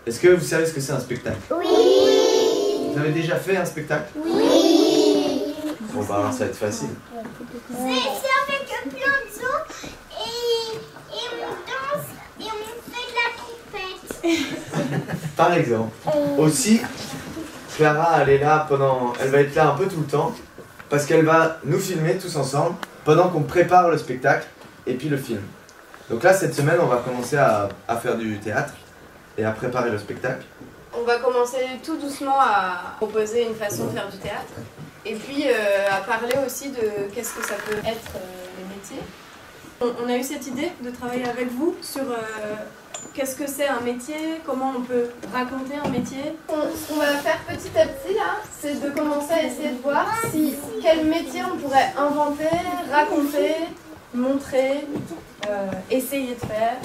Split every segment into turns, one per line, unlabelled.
Est-ce que vous savez ce que c'est un spectacle?
Oui.
Vous avez déjà fait un spectacle?
Oui.
Bon bah alors ça va être facile.
C'est avec plein d'eau et on danse et on fait de la trompette.
Par exemple. Aussi, Clara, elle va être là un peu tout le temps parce qu'elle va nous filmer tous ensemble pendant qu'on prépare le spectacle et puis le film. Donc là, cette semaine, on va commencer à faire du théâtre et à préparer le spectacle.
On va commencer tout doucement à proposer une façon de faire du théâtre et puis à parler aussi de qu'est-ce que ça peut être les métiers. On a eu cette idée de travailler avec vous sur qu'est-ce que c'est un métier, comment on peut raconter un métier. Ce qu'on va faire petit à petit là, c'est de commencer à essayer de voir quel métier on pourrait inventer, raconter, montrer, essayer de faire.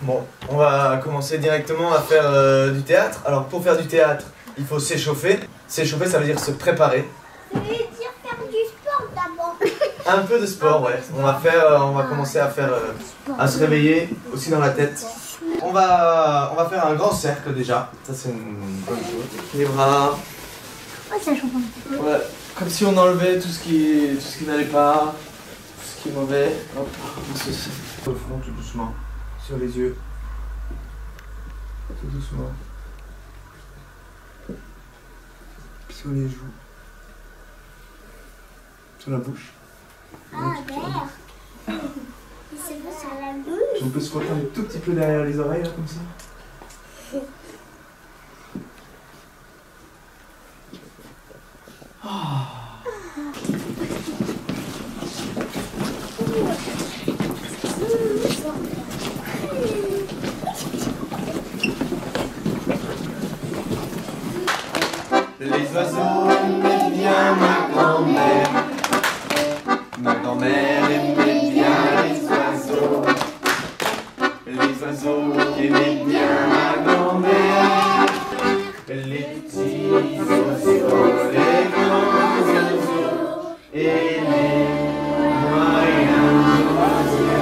Bon, on va commencer directement à faire du théâtre. Alors pour faire du théâtre, il faut s'échauffer. S'échauffer, ça veut dire se préparer.
Ça veut dire faire du sport d'abord.
Un peu de sport, ouais. On va commencer à se réveiller aussi dans la tête. On va faire un grand cercle déjà. Ça c'est une bonne chose. Les bras.
Oh, ça chauffe un peu.
Ouais, comme si on enlevait tout ce qui n'allait pas, tout ce qui est mauvais. Hop, on se au front tout doucement. Sur les yeux. Tout doucement. Sur les joues. Sur la bouche.
Ah, vert. C'est pas sur la bouche.
On peut se frotter un tout petit peu derrière les oreilles, là, comme ça. Les oiseaux aimaient bien ma grand-mère. Ma grand-mère aimait bien les oiseaux. Les oiseaux aimaient bien ma grand-mère. Les petits oiseaux, les grands oiseaux et les moyens oiseaux.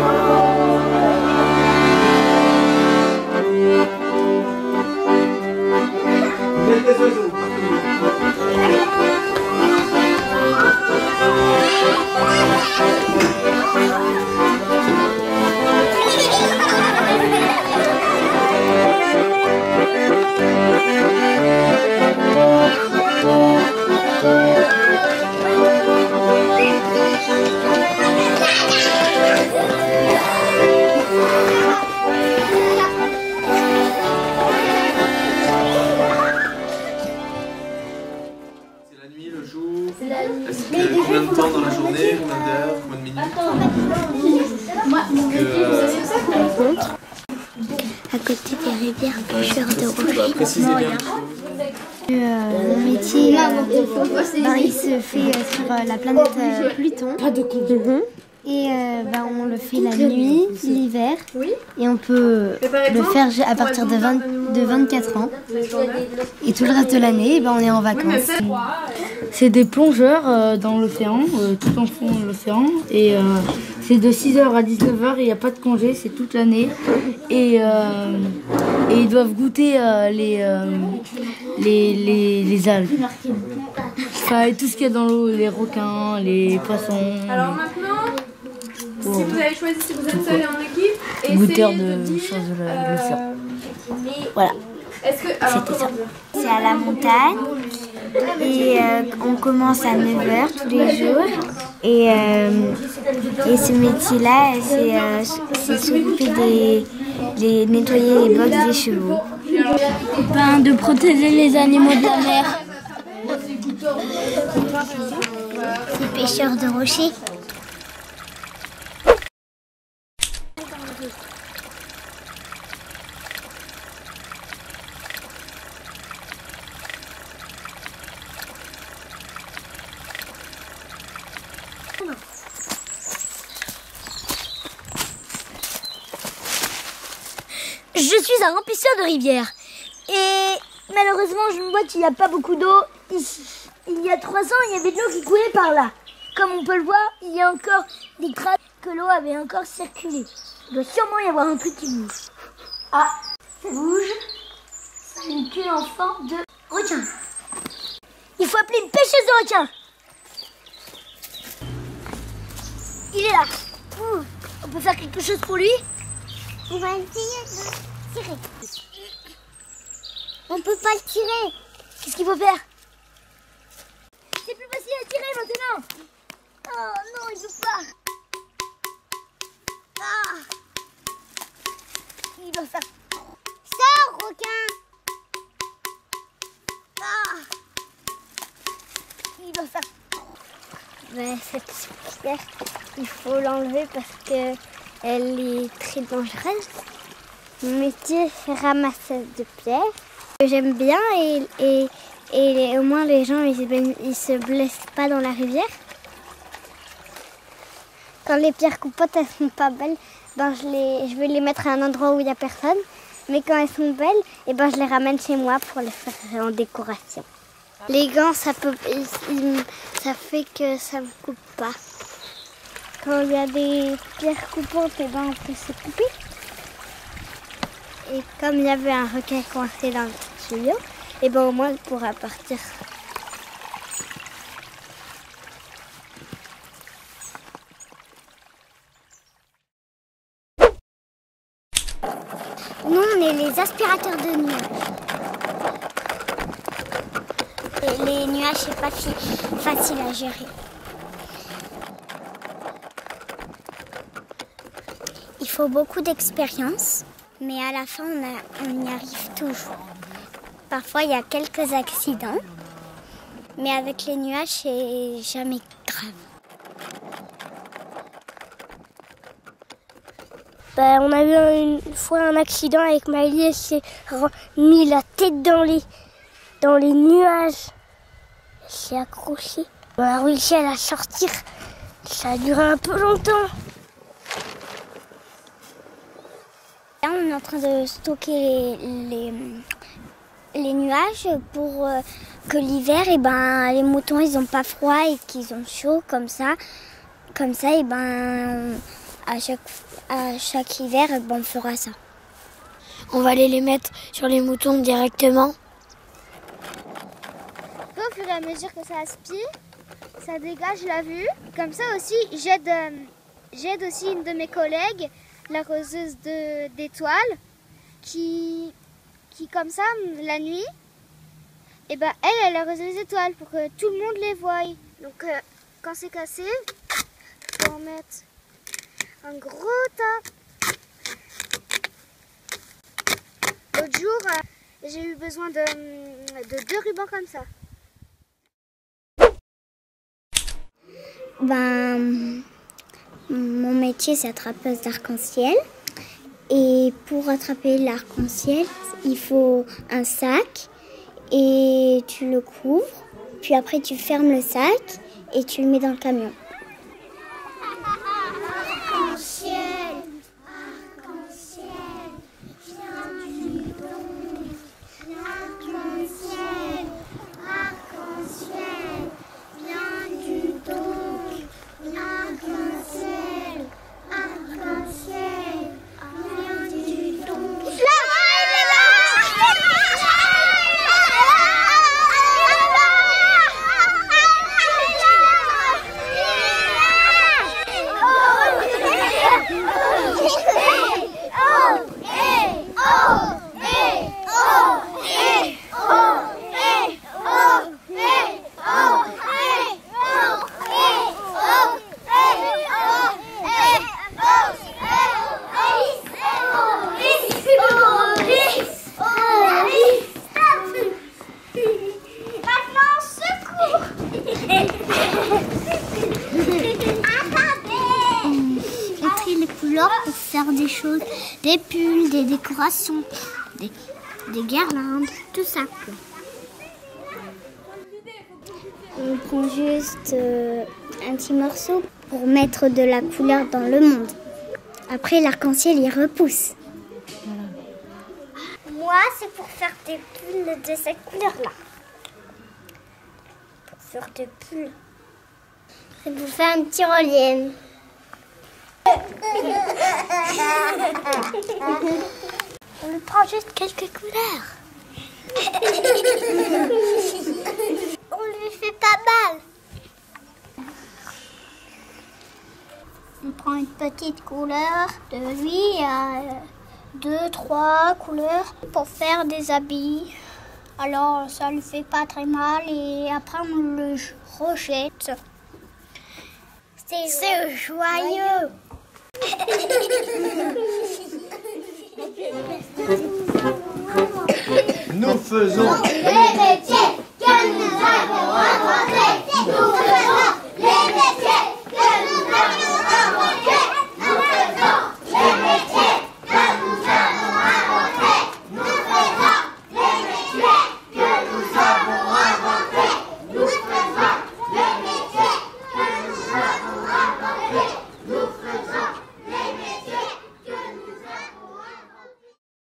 Les oiseaux. Combien de temps dans la journée, combien d'heures, combien de minutes?
À côté des rivières, pêcheurs de rochers.
Précisez bien.
Mon métier, il se fait sur la planète Pluton. Pas de et on le fait la nuit, l'hiver. Et on peut le faire à partir de 24 ans. Et tout le reste de l'année, on est en vacances.
C'est des plongeurs dans l'océan, tout en fond de l'océan. Et c'est de 6h à 19h, il n'y a pas de congé, c'est toute l'année. Et ils doivent goûter les algues. Enfin, et tout ce qu'il y a dans l'eau, les requins, les poissons.
Alors maintenant, si vous avez choisi, si vous êtes seul et en équipe,
Goûteur
essayez de
de
dire,
choses de l'océan.
Voilà.
est-ce que, alors, comment dire?
C'est à la montagne et on commence à 9h tous les jours. Et ce métier-là, c'est s'occuper nettoyer les box des chevaux.
De protéger les animaux de la mer.
Les pêcheurs de rochers.
suis un remplisseur de rivière. Et malheureusement, je vois qu'il n'y a pas beaucoup d'eau ici. Il y a 3 ans, il y avait de l'eau qui coulait par là. Comme on peut le voir, il y a encore des traces que l'eau avait encore circulé. Il doit sûrement y avoir un truc qui bouge. Ah, ça bouge. C'est une queue en forme de requin. Il faut appeler une pêcheuse de requins. Il est là. Ouh, on peut faire quelque chose pour lui? On va essayer de tirer. On peut pas le tirer. Qu'est-ce qu'il faut faire? C'est plus facile à tirer maintenant. Oh non, il veut pas. Ah. Il va faire... Sors, requin. Ah. Il va faire... Ben, cette pierre, il faut l'enlever parce que elle est très dangereuse. Mon métier, c'est ramasseuse de pierres. J'aime bien et au moins les gens ils se blessent pas dans la rivière. Quand les pierres coupotes elles sont pas belles, ben je vais les mettre à un endroit où il n'y a personne. Mais quand elles sont belles, et ben je les ramène chez moi pour les faire en décoration. Les gants, ça fait que ça ne coupe pas. Quand il y a des pierres coupantes, et ben on peut se couper. Et comme il y avait un requin coincé dans le tuyau, et ben au moins il pourra partir. Nous, on est les aspirateurs de nuages. Et les nuages, c'est pas facile à gérer. Il faut beaucoup d'expérience, mais à la fin, on y arrive toujours. Parfois, il y a quelques accidents, mais avec les nuages, c'est jamais grave. Ben, on a eu une fois un accident avec Maëlie, elle s'est mis la tête dans les nuages. Elle s'est accrochée. On a réussi à la sortir. Ça a duré un peu longtemps. Là, on est en train de stocker les nuages pour que l'hiver, et ben, les moutons ils n'ont pas froid et qu'ils ont chaud comme ça. Comme ça, et ben, à chaque hiver, ben, on fera ça. On va aller les mettre sur les moutons directement. Au fur et à mesure que ça aspire, ça dégage la vue. Comme ça aussi, j'aide aussi une de mes collègues, la l'arroseuse d'étoiles, qui comme ça, la nuit, et ben elle arrose les étoiles pour que tout le monde les voie. Donc quand c'est cassé, il faut en mettre un gros tas. L'autre jour, j'ai eu besoin de 2 rubans comme ça. Ben, mon métier, c'est attrapeuse d'arc-en-ciel. Et pour attraper l'arc-en-ciel, il faut un sac et tu le couvres. Puis après, tu fermes le sac et tu le mets dans le camion. Arc-en-ciel, arc-en-ciel, viens du don. Arc-en-ciel, arc-en-ciel, viens du don. Arc-en-ciel, arc-en-ciel. Pour faire des choses, des pulls, des décorations, des guirlandes, tout ça. On prend juste un petit morceau pour mettre de la couleur dans le monde. Après, l'arc-en-ciel, il repousse. Moi, c'est pour faire des pulls de cette couleur-là. Pour faire des pulls. C'est pour faire une tyrolienne. On lui prend juste quelques couleurs. On lui fait pas mal. On prend une petite couleur de lui à 2, 3 couleurs pour faire des habits. Alors ça lui fait pas très mal et après on le rejette. C'est joyeux.
Nous faisons
les métiers.